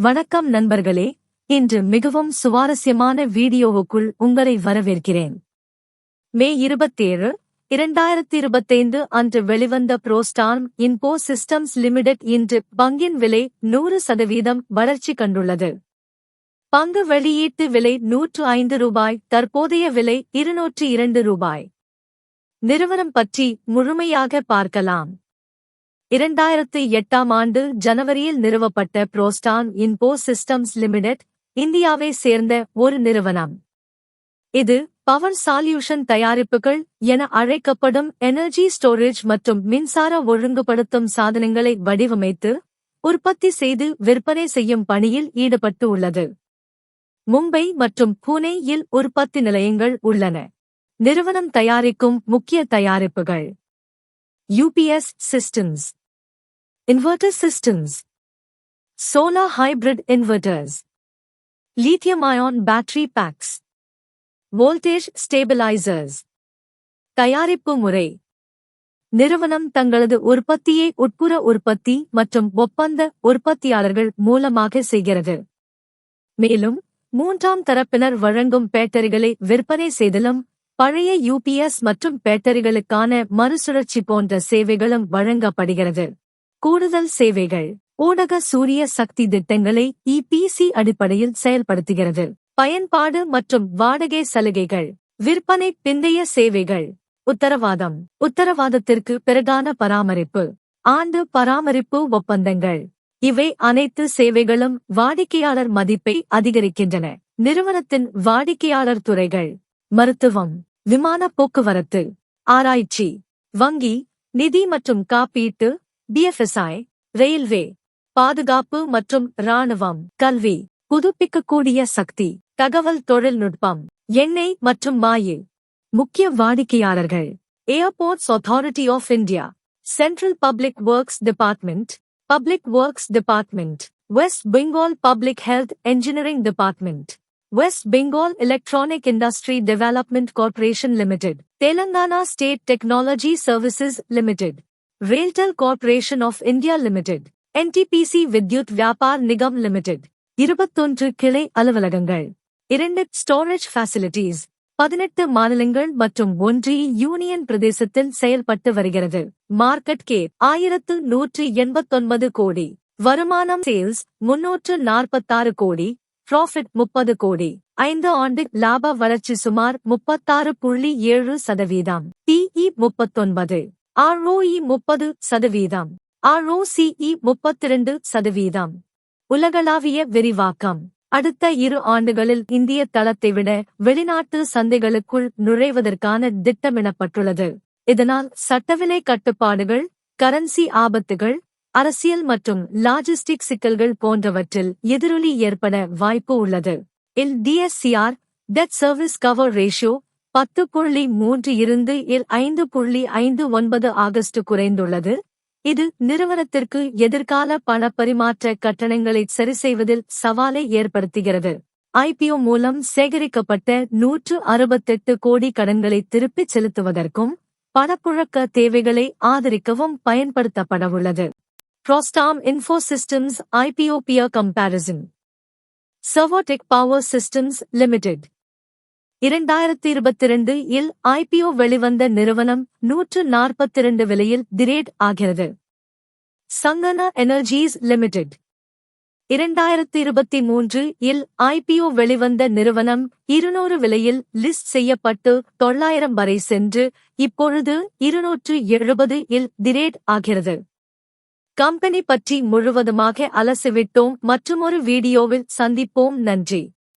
வணக்கம் நண்பர்களே, இன்று மிகவும் சுவாரஸ்யமான வீடியோவுக்குள் உங்களை வரவேற்கிறேன். மே 27, 2025 அன்று வெளிவந்த புரோஸ்டார்ம் இன்போ சிஸ்டம்ஸ் லிமிடெட் இன்று பங்கின் விலை 100% வளர்ச்சி கண்டுள்ளது. பங்கு வெளியீட்டு விலை ரூபாய் 105, தற்போதைய விலை ரூபாய் 202. நிறுவனம் பற்றி முழுமையாக பார்க்கலாம். 2008ஆம் ஆண்டு ஜனவரியில் நிறுவப்பட்ட புரோஸ்டார்ம் இன்போ சிஸ்டம்ஸ் லிமிடெட் இந்தியாவை சேர்ந்த ஒரு நிறுவனம். இது பவர் சால்யூஷன் தயாரிப்புகள் என அழைக்கப்படும் எனர்ஜி ஸ்டோரேஜ் மற்றும் மின்சார ஒழுங்குபடுத்தும் சாதனங்களை வடிவமைத்து உற்பத்தி செய்து விற்பனை செய்யும் பணியில் ஈடுபட்டு உள்ளது. மும்பை மற்றும் புனேயில் உற்பத்தி நிலையங்கள் உள்ளன. நிறுவனம் தயாரிக்கும் முக்கிய தயாரிப்புகள்: UPS systems, inverter systems, solar hybrid inverters, lithium-ion battery packs, voltage stabilizers. தயாரிப்பு முறை: நிறுவனம் தங்களது உற்பத்தியை உட்புற உற்பத்தி மற்றும் ஒப்பந்த உற்பத்தியாளர்கள் மூலமாக செய்கிறது. மேலும் மூன்றாம் தரப்பினர் வழங்கும் பேட்டரிகளை விற்பனை செய்தலும், பழைய UPS மற்றும் பேட்டரிகளுக்கான மறுசுழற்சி போன்ற சேவைகளும் வழங்கப்படுகிறது. கூடுதல் சேவைகள்: ஊடக சூரிய சக்தி திட்டங்களை EPC அடிப்படையில் செயல்படுத்துகிறது. பயன்பாடு மற்றும் வாடகை சலுகைகள். விற்பனை பிந்தைய சேவைகள். உத்தரவாதம்: உத்தரவாதத்திற்கு பிறகான பராமரிப்பு. ஆண்டு பராமரிப்பு ஒப்பந்தங்கள். இவை அனைத்து சேவைகளும் வாடிக்கையாளர் மதிப்பை அதிகரிக்கின்றன. நிறுவனத்தின் வாடிக்கையாளர் துறைகள்: மருத்துவம், விமான போக்குவரத்து, ஆராய்ச்சி, வங்கி, நிதி மற்றும் காப்பீட்டு, BFSI, ரயில்வே, பாதுகாப்பு மற்றும் இராணுவம், கல்வி, புதுப்பிக்கக்கூடிய சக்தி, தகவல் தொழில்நுட்பம், எண்ணெய் மற்றும் மாயு. முக்கிய வாடிக்கையாளர்கள்: airports authority of India, central public works department, public works department, West Bengal public health engineering department, West Bengal Electronic Industry Development Corporation Limited, Telangana State Technology Services Limited, Railtel Corporation of India Limited, NTPC Vidyut Vyapar Nigam Limited. 21 கிளை அலுவலகங்கள், 2 storage facilities, 18 மாநிலங்கள் மற்றும் ஒன்றிய union பிரதேசத்தில் செயல்பட்டு வருகிறது. Market gap 1189 கோடி. வருமானம் சேல்ஸ் 346 கோடி. ப்ராஃபிட் 30 கோடி. 5 ஆண்டு லாப வளர்ச்சி சுமார் 36.7%. PE 39. ROE 30%. ROCE 32%. உலகளாவிய விரிவாக்கம். அடுத்த 2 ஆண்டுகளில் இந்திய தளத்தை விட வெளிநாட்டு சந்தைகளுக்குள் நுழைவதற்கான திட்டமிடப்பட்டுள்ளது. இதனால் சட்டவிலை கட்டுப்பாடுகள், கரன்சி ஆபத்துகள், அரசியல் மற்றும் லாஜிஸ்டிக் சிக்கல்கள் போன்றவற்றில் எதிரொலி ஏற்பட வாய்ப்பு உள்ளது. DSCR debt service cover ratio 10.3 இருந்து 5.59 ஆகஸ்ட் குறைந்துள்ளது. இது நிறுவனத்திற்கு எதிர்கால பண பரிமாற்ற கட்டணங்களை சரிசெய்வதில் சவாலை ஏற்படுத்துகிறது. IPO மூலம் சேகரிக்கப்பட்ட 168 கோடி கடன்களை திருப்பிச் செலுத்துவதற்கும் பணப்புழக்க தேவைகளை ஆதரிக்கவும் பயன்படுத்தப்படவுள்ளது. Prostarm info systems IPO peer comparison. Servotech Power Systems Limited 2022 இல் IPO வெளிவந்த நிறுவனம் 142 விலையில் திரேட் ஆகிறது. சங்கனா எனர்ஜீஸ் லிமிடெட் 2023 இல் IPO வெளிவந்த நிறுவனம் 200 விலையில் லிஸ்ட் செய்யப்பட்டு 900 வரை சென்று இப்பொழுது 270 இல் திரேட் ஆகிறது. கம்பெனி பற்றி முழுவதுமாக அலசிவிட்டோம். மற்றுமொரு வீடியோவில் சந்திப்போம். நன்றி.